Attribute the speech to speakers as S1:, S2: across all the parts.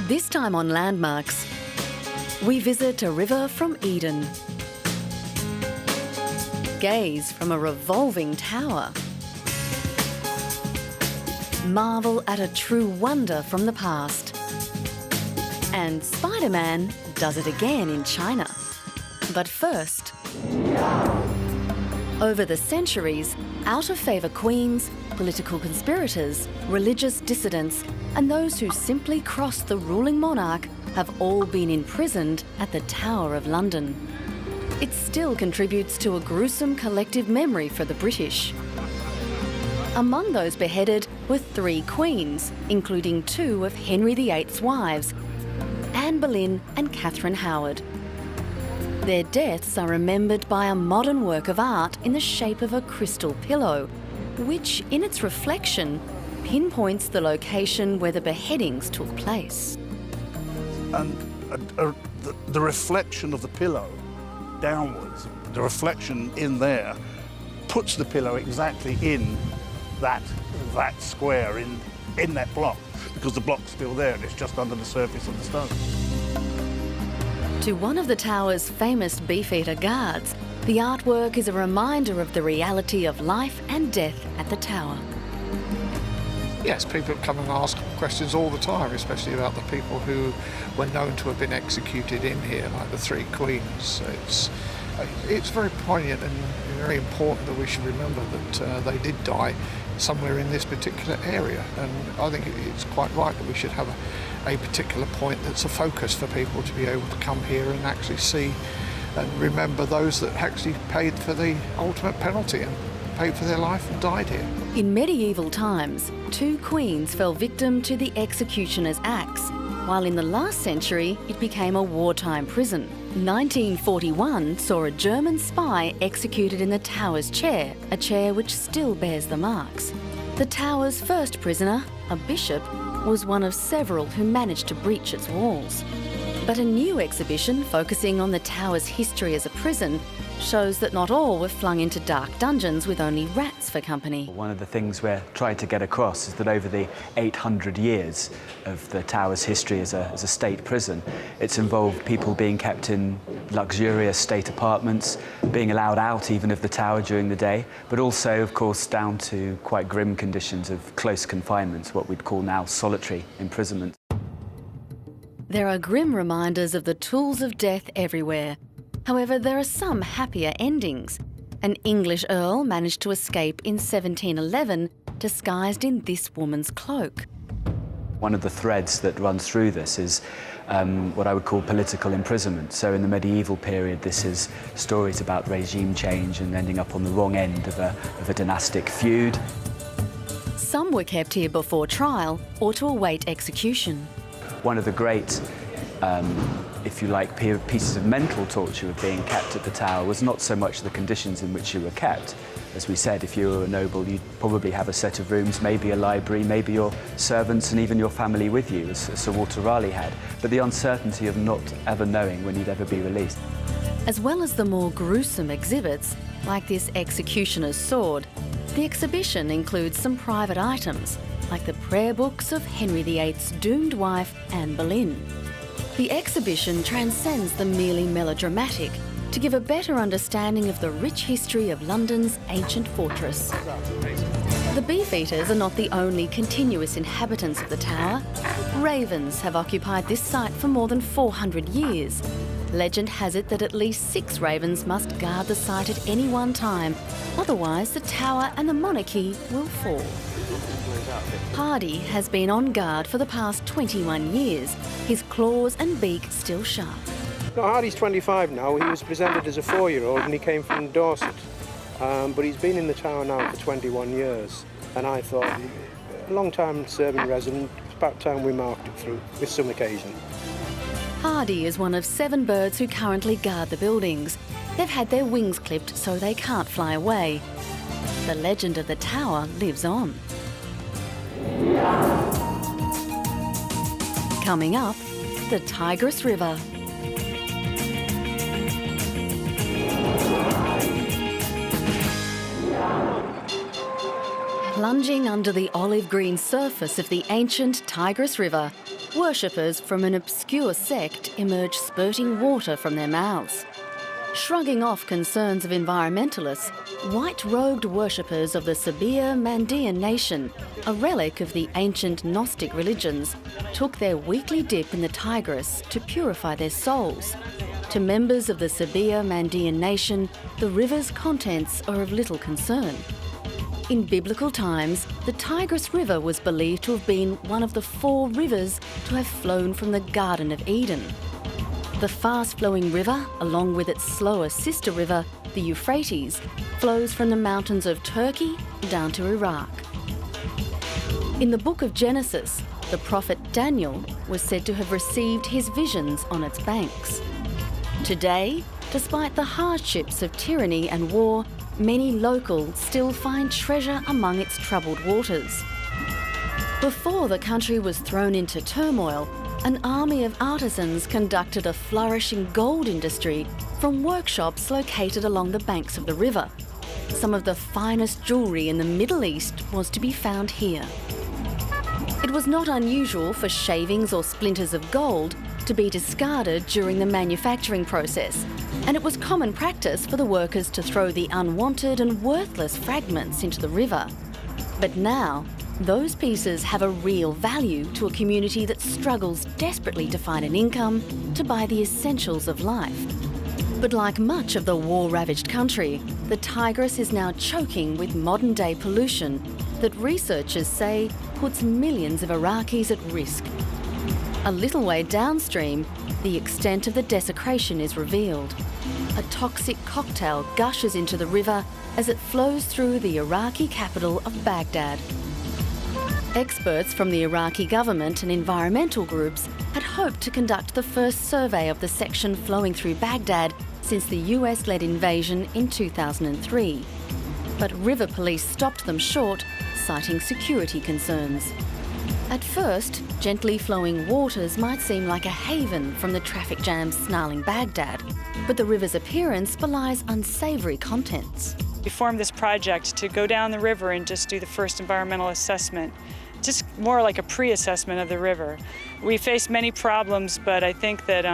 S1: This time on Landmarks, we visit a river from Eden, gaze from a revolving tower, marvel at a true wonder from the past, and Spider-Man does it again in China. But first, over the centuries, out-of-favour queens, political conspirators, religious dissidents, and those who simply crossed the ruling monarch have all been imprisoned at the Tower of London. It still contributes to a gruesome collective memory for the British. Among those beheaded were 3 queens, including 2 of Henry VIII's wives, Anne Boleyn and Catherine Howard. Their deaths are remembered by a modern work of art in the shape of a crystal pillow, which, in its reflection, pinpoints the location where the beheadings took place.
S2: And the reflection of the pillow downwards, the reflection in there, puts the pillow exactly in that square, in that block, because the block's still there and it's just under the surface of the stone.
S1: To one of the tower's famous beefeater guards, the artwork is a reminder of the reality of life and death at the tower.
S3: Yes, people come and ask questions all the time, especially about the people who were known to have been executed in here, like the 3 queens. It's very poignant and very important that we should remember that they did die somewhere in this particular area, and I think it's quite right that we should have a particular point that's a focus for people to be able to come here and actually see and remember those that actually paid for the ultimate penalty and paid for their life and died here.
S1: In medieval times, 2 queens fell victim to the executioner's axe, while in the last century it became a wartime prison. 1941 saw a German spy executed in the tower's chair, a chair which still bears the marks. The tower's first prisoner, a bishop, was one of several who managed to breach its walls. But a new exhibition focusing on the tower's history as a prison shows that not all were flung into dark dungeons with only rats for company.
S4: One of the things we're trying to get across is that over the 800 years of the tower's history as a state prison, it's involved people being kept in luxurious state apartments, being allowed out even of the tower during the day, but also, of course, down to quite grim conditions of close confinement, what we'd call now solitary imprisonment.
S1: There are grim reminders of the tools of death everywhere. However, there are some happier endings. An English earl managed to escape in 1711, disguised in this woman's cloak.
S4: One of the threads that runs through this is what I would call political imprisonment. So in the medieval period, this is stories about regime change and ending up on the wrong end of a dynastic feud.
S1: Some were kept here before trial or to await execution.
S4: One of the great, if you like, pieces of mental torture of being kept at the tower was not so much the conditions in which you were kept. As we said, if you were a noble, you'd probably have a set of rooms, maybe a library, maybe your servants and even your family with you, as Sir Walter Raleigh had. But the uncertainty of not ever knowing when you'd ever be released.
S1: As well as the more gruesome exhibits, like this executioner's sword, the exhibition includes some private items, like the prayer books of Henry VIII's doomed wife, Anne Boleyn. The exhibition transcends the merely melodramatic to give a better understanding of the rich history of London's ancient fortress. The beefeaters are not the only continuous inhabitants of the tower. Ravens have occupied this site for more than 400 years. Legend has it that at least 6 ravens must guard the site at any one time, otherwise the tower and the monarchy will fall. Hardy has been on guard for the past 21 years, his claws and beak still sharp.
S5: No, Hardy's 25 now. He was presented as a 4-year-old and he came from Dorset. But he's been in the tower now for 21 years. And I thought, a long-time serving resident, it's about time we marked it through with some occasion.
S1: Hardy is one of 7 birds who currently guard the buildings. They've had their wings clipped so they can't fly away. The legend of the tower lives on. Coming up, the Tigris River. Plunging under the olive green surface of the ancient Tigris River, worshippers from an obscure sect emerge spurting water from their mouths. Shrugging off concerns of environmentalists, white-robed worshippers of the Sabia-Mandaean nation, a relic of the ancient Gnostic religions, took their weekly dip in the Tigris to purify their souls. To members of the Sabia-Mandaean nation, the river's contents are of little concern. In biblical times, the Tigris River was believed to have been one of the 4 rivers to have flown from the Garden of Eden. The fast-flowing river, along with its slower sister river, the Euphrates, flows from the mountains of Turkey down to Iraq. In the book of Genesis, the prophet Daniel was said to have received his visions on its banks. Today, despite the hardships of tyranny and war, many locals still find treasure among its troubled waters. Before the country was thrown into turmoil, an army of artisans conducted a flourishing gold industry from workshops located along the banks of the river. Some of the finest jewellery in the Middle East was to be found here. It was not unusual for shavings or splinters of gold to be discarded during the manufacturing process, and it was common practice for the workers to throw the unwanted and worthless fragments into the river. But now, those pieces have a real value to a community that struggles desperately to find an income to buy the essentials of life. But like much of the war-ravaged country, the Tigris is now choking with modern-day pollution that researchers say puts millions of Iraqis at risk. A little way downstream, the extent of the desecration is revealed. A toxic cocktail gushes into the river as it flows through the Iraqi capital of Baghdad. Experts from the Iraqi government and environmental groups had hoped to conduct the first survey of the section flowing through Baghdad since the US-led invasion in 2003. But river police stopped them short, citing security concerns. At first, gently flowing waters might seem like a haven from the traffic jams snarling Baghdad, but the river's appearance belies unsavoury contents.
S6: We formed this project to go down the river and just do the first environmental assessment, just more like a pre-assessment of the river. We face many problems, but I think that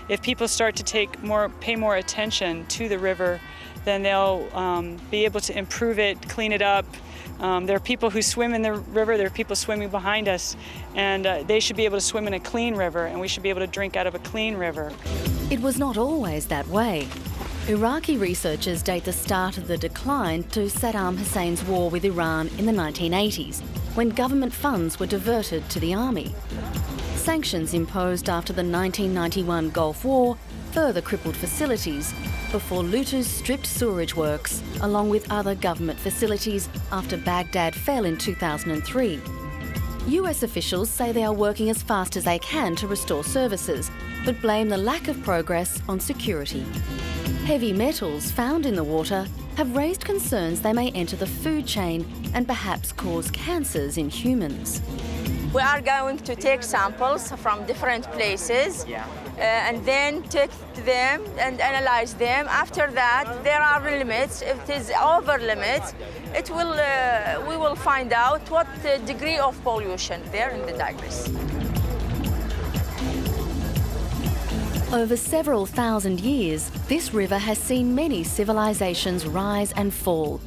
S6: if people start to pay more attention to the river, then they'll be able to improve it, clean it up. There are people who swim in the river, there are people swimming behind us, and they should be able to swim in a clean river, and we should be able to drink out of a clean river.
S1: It was not always that way. Iraqi researchers date the start of the decline to Saddam Hussein's war with Iran in the 1980s, when government funds were diverted to the army. Sanctions imposed after the 1991 Gulf War further crippled facilities before looters stripped sewerage works, along with other government facilities after Baghdad fell in 2003. US officials say they are working as fast as they can to restore services, but blame the lack of progress on security. Heavy metals found in the water have raised concerns they may enter the food chain and perhaps cause cancers in humans.
S7: We are going to take samples from different places and then take them and analyze them. After that, there are limits. If it is over limits, we will find out what degree of pollution there in the Tigris.
S1: Over several thousand years, this river has seen many civilizations rise and fall,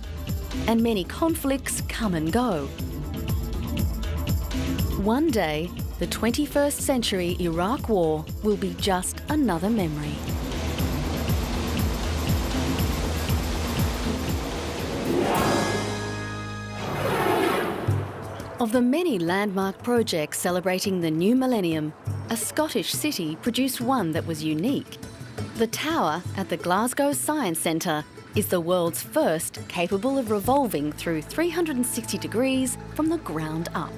S1: and many conflicts come and go. One day, the 21st century Iraq War will be just another memory. Of the many landmark projects celebrating the new millennium, a Scottish city produced one that was unique. The tower at the Glasgow Science Centre is the world's first capable of revolving through 360 degrees from the ground up.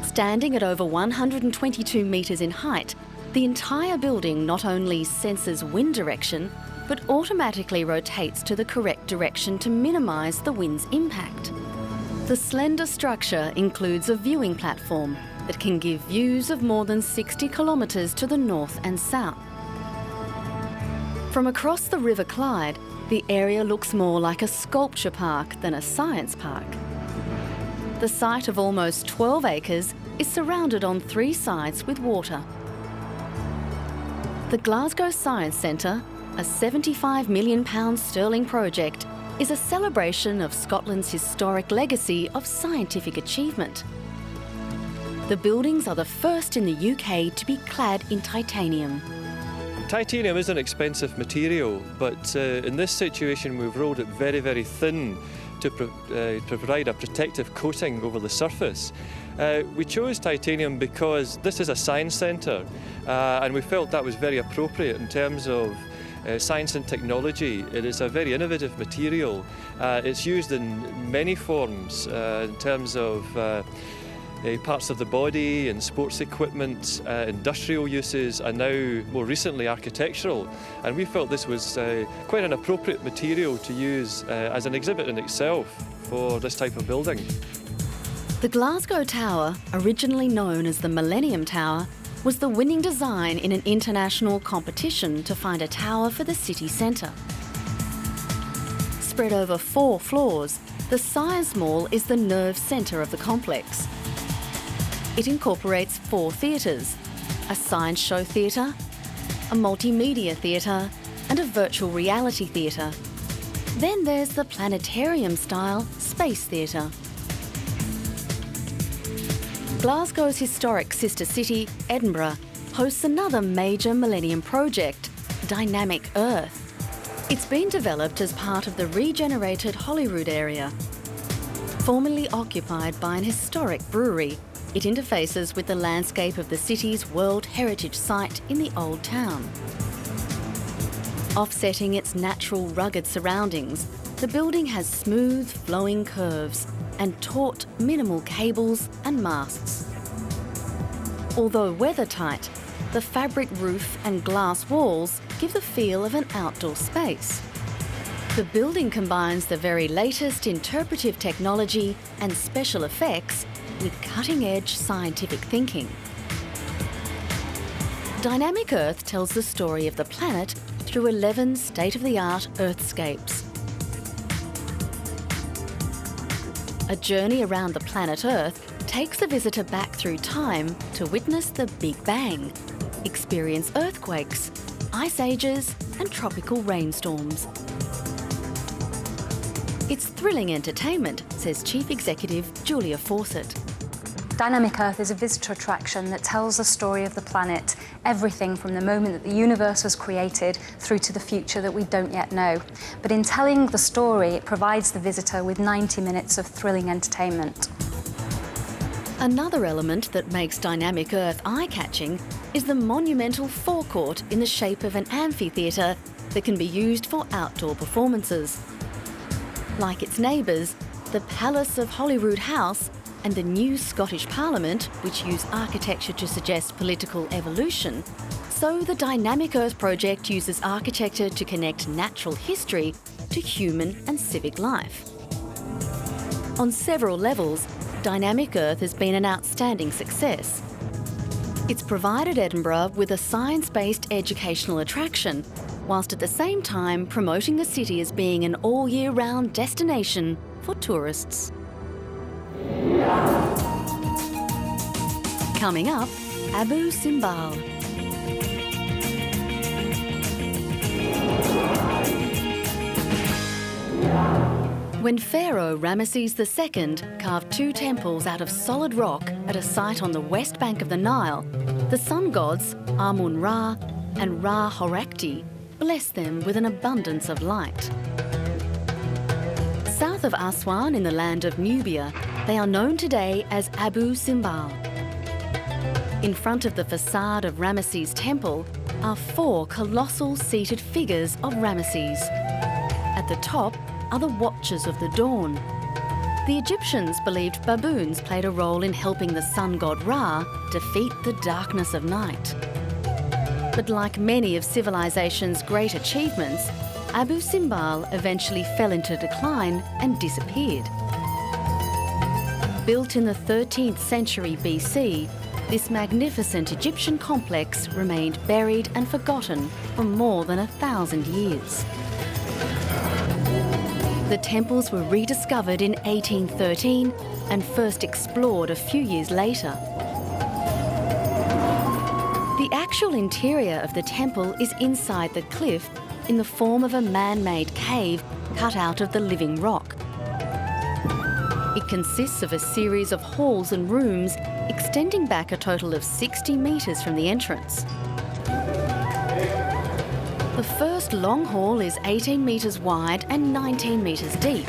S1: Standing at over 122 metres in height, the entire building not only senses wind direction, but automatically rotates to the correct direction to minimise the wind's impact. The slender structure includes a viewing platform that can give views of more than 60 kilometres to the north and south. From across the River Clyde, the area looks more like a sculpture park than a science park. The site of almost 12 acres is surrounded on 3 sides with water. The Glasgow Science Centre, a £75 million sterling project, is a celebration of Scotland's historic legacy of scientific achievement. The buildings are the first in the UK to be clad in titanium.
S8: Titanium is an expensive material, but in this situation we've rolled it very, very thin to provide a protective coating over the surface. We chose titanium because this is a science centre, and we felt that was very appropriate in terms of science and technology. It is a very innovative material. It's used in many forms in terms of parts of the body and sports equipment, industrial uses, and now more recently architectural. And we felt this was quite an appropriate material to use as an exhibit in itself for this type of building.
S1: The Glasgow Tower, originally known as the Millennium Tower, was the winning design in an international competition to find a tower for the city centre. Spread over 4 floors, the Science Mall is the nerve centre of the complex. It incorporates 4 theatres, a science show theatre, a multimedia theatre and a virtual reality theatre. Then there's the planetarium-style space theatre. Glasgow's historic sister city, Edinburgh, hosts another major Millennium project, Dynamic Earth. It's been developed as part of the regenerated Holyrood area. Formerly occupied by an historic brewery, it interfaces with the landscape of the city's World Heritage Site in the Old Town. Offsetting its natural rugged surroundings, the building has smooth, flowing curves and taut, minimal cables and masts. Although weather-tight, the fabric roof and glass walls give the feel of an outdoor space. The building combines the very latest interpretive technology and special effects with cutting-edge scientific thinking. Dynamic Earth tells the story of the planet through 11 state-of-the-art Earthscapes. A journey around the planet Earth takes the visitor back through time to witness the Big Bang, experience earthquakes, ice ages and tropical rainstorms. It's thrilling entertainment, says Chief Executive Julia Fawcett.
S9: Dynamic Earth is a visitor attraction that tells the story of the planet, everything from the moment that the universe was created through to the future that we don't yet know. But in telling the story, it provides the visitor with 90 minutes of thrilling entertainment.
S1: Another element that makes Dynamic Earth eye-catching is the monumental forecourt in the shape of an amphitheatre that can be used for outdoor performances. Like its neighbours, the Palace of Holyrood House and the new Scottish Parliament, which use architecture to suggest political evolution, so the Dynamic Earth project uses architecture to connect natural history to human and civic life. On several levels, Dynamic Earth has been an outstanding success. It's provided Edinburgh with a science-based educational attraction, whilst at the same time promoting the city as being an all-year-round destination for tourists. Coming up, Abu Simbel. When Pharaoh Ramesses II carved 2 temples out of solid rock at a site on the west bank of the Nile, the sun gods Amun-Ra and Ra-Horakhti blessed them with an abundance of light. South of Aswan in the land of Nubia, they are known today as Abu Simbel. In front of the facade of Ramesses' temple are 4 colossal seated figures of Ramesses. At the top are the Watchers of the Dawn. The Egyptians believed baboons played a role in helping the sun god Ra defeat the darkness of night. But like many of civilization's great achievements, Abu Simbel eventually fell into decline and disappeared. Built in the 13th century BC, this magnificent Egyptian complex remained buried and forgotten for more than 1,000 years. The temples were rediscovered in 1813 and first explored a few years later. The actual interior of the temple is inside the cliff in the form of a man-made cave cut out of the living rock. It consists of a series of halls and rooms extending back a total of 60 metres from the entrance. The first long hall is 18 metres wide and 19 metres deep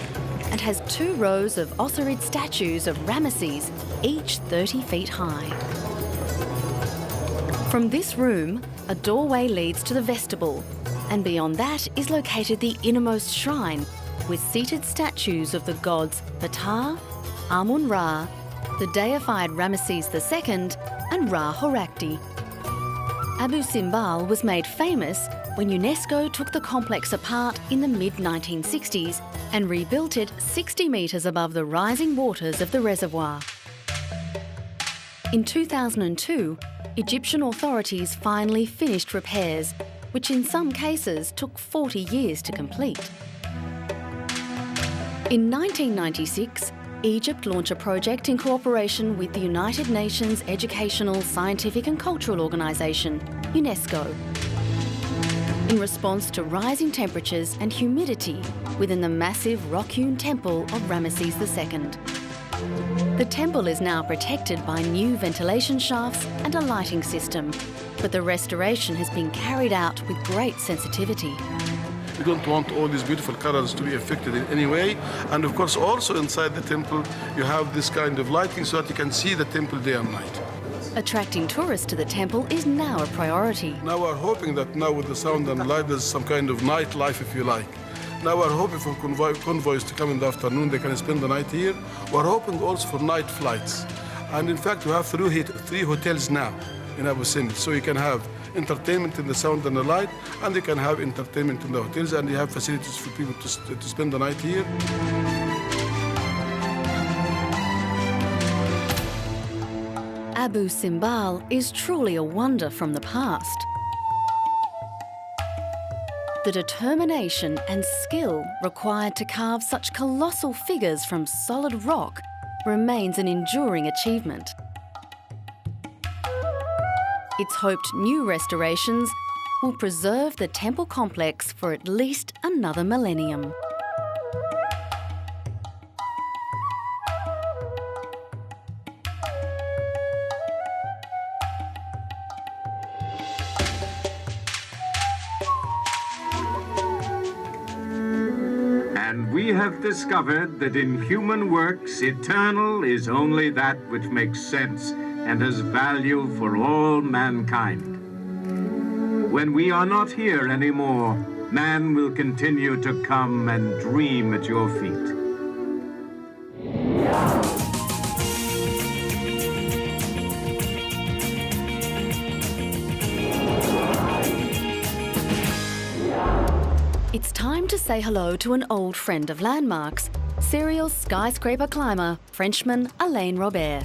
S1: and has 2 rows of ossuarid statues of Ramesses, each 30 feet high. From this room, a doorway leads to the vestibule, and beyond that is located the innermost shrine with seated statues of the gods Ptah, Amun-Ra, the deified Ramesses II and Ra-Horakhti. Abu Simbel was made famous when UNESCO took the complex apart in the mid-1960s and rebuilt it 60 metres above the rising waters of the reservoir. In 2002, Egyptian authorities finally finished repairs, which in some cases took 40 years to complete. In 1996, Egypt launched a project in cooperation with the United Nations Educational, Scientific and Cultural Organisation, UNESCO, in response to rising temperatures and humidity within the massive rock-hewn temple of Ramesses II. The temple is now protected by new ventilation shafts and a lighting system, but the restoration has been carried out with great sensitivity.
S10: We don't want all these beautiful colours to be affected in any way. And of course, also inside the temple, you have this kind of lighting so that you can see the temple day and night.
S1: Attracting tourists to the temple is now a priority.
S10: Now we're hoping that now with the sound and light, there's some kind of nightlife, if you like. Now we're hoping for convoys to come in the afternoon, they can spend the night here. We're hoping also for night flights. And in fact, we have 3 hotels now in Abu Simbel, so you can have entertainment in the sound and the light, and you can have entertainment in the hotels, and you have facilities for people to spend the night here.
S1: Abu Simbel is truly a wonder from the past. The determination and skill required to carve such colossal figures from solid rock remains an enduring achievement. It's hoped new restorations will preserve the temple complex for at least another millennium.
S11: And we have discovered that in human works, eternal is only that which makes sense and has value for all mankind. When we are not here anymore, man will continue to come and dream at your feet.
S1: It's time to say hello to an old friend of landmarks, serial skyscraper climber, Frenchman Alain Robert.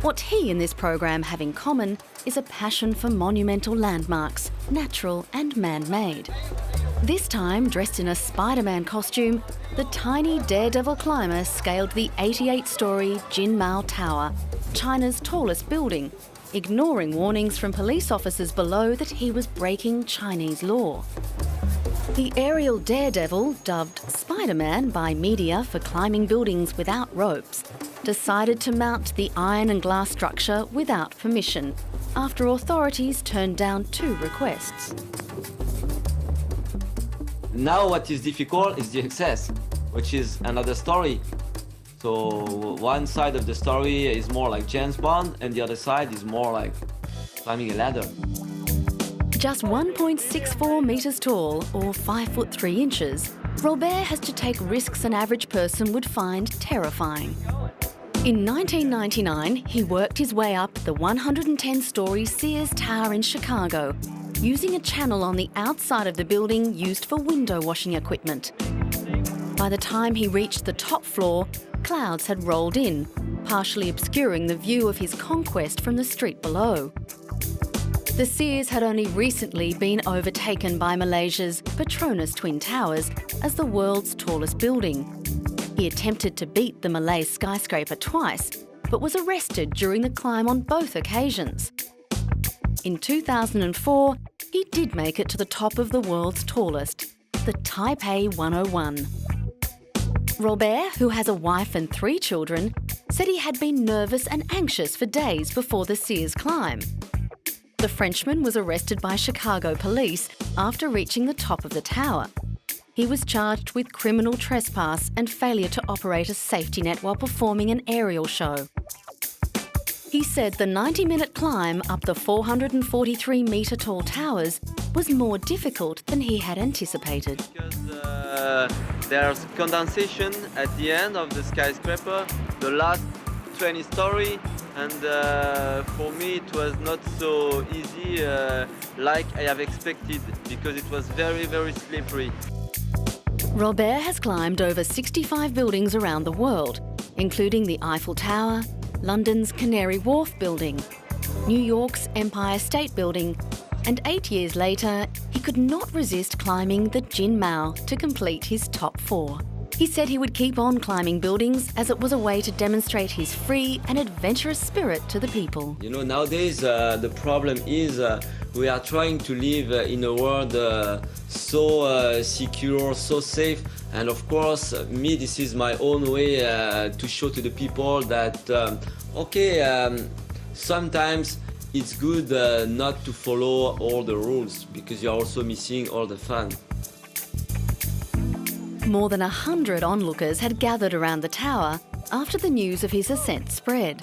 S1: What he and this program have in common is a passion for monumental landmarks, natural and man-made. This time, dressed in a Spider-Man costume, the tiny daredevil climber scaled the 88-storey Jinmao Tower, China's tallest building, ignoring warnings from police officers below that he was breaking Chinese law. The aerial daredevil, dubbed Spider-Man by media for climbing buildings without ropes, decided to mount the iron and glass structure without permission, after authorities turned down 2 requests.
S12: Now what is difficult is the access, which is another story. So one side of the story is more like James Bond, and the other side is more like climbing a ladder.
S1: Just 1.64 metres tall, or 5 foot 3 inches, Robert has to take risks an average person would find terrifying. In 1999, he worked his way up the 110-storey Sears Tower in Chicago, using a channel on the outside of the building used for window washing equipment. By the time he reached the top floor, clouds had rolled in, partially obscuring the view of his conquest from the street below. The Sears had only recently been overtaken by Malaysia's Petronas Twin Towers as the world's tallest building. He attempted to beat the Malay skyscraper twice, but was arrested during the climb on both occasions. In 2004, he did make it to the top of the world's tallest, the Taipei 101. Robert, who has a wife and 3 children, said he had been nervous and anxious for days before the Sears climb. The Frenchman was arrested by Chicago police after reaching the top of the tower. He was charged with criminal trespass and failure to operate a safety net while performing an aerial show. He said the 90-minute climb up the 443-metre tall towers was more difficult than he had anticipated.
S12: Because there's condensation at the end of the skyscraper, the last 20 story, and for me it was not so easy like I have expected, because it was very, very slippery.
S1: Robert has climbed over 65 buildings around the world, including the Eiffel Tower, London's Canary Wharf building, New York's Empire State Building, and 8 years later, he could not resist climbing the Jin Mao to complete his top 4. He said he would keep on climbing buildings as it was a way to demonstrate his free and adventurous spirit to the people.
S12: You know, nowadays the problem is we are trying to live in a world so secure, so safe, and of course, me, this is my own way to show to the people that, sometimes it's good not to follow all the rules, because you're also missing all the fun.
S1: More than 100 onlookers had gathered around the tower after the news of his ascent spread.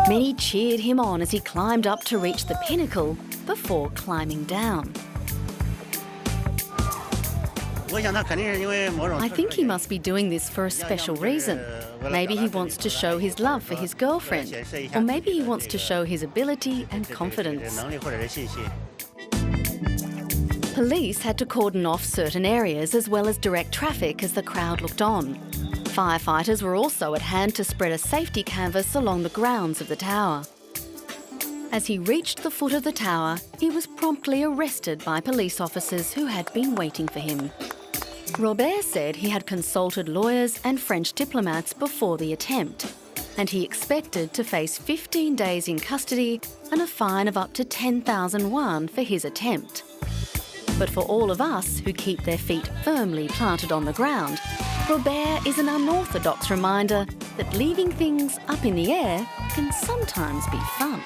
S1: Many cheered him on as he climbed up to reach the pinnacle before climbing down. I think he must be doing this for a special reason. Maybe he wants to show his love for his girlfriend, or maybe he wants to show his ability and confidence. Police had to cordon off certain areas as well as direct traffic as the crowd looked on. Firefighters were also at hand to spread a safety canvas along the grounds of the tower. As he reached the foot of the tower, he was promptly arrested by police officers who had been waiting for him. Robert said he had consulted lawyers and French diplomats before the attempt, and he expected to face 15 days in custody and a fine of up to 10,000 won for his attempt. But for all of us who keep their feet firmly planted on the ground, Robert is an unorthodox reminder that leaving things up in the air can sometimes be fun.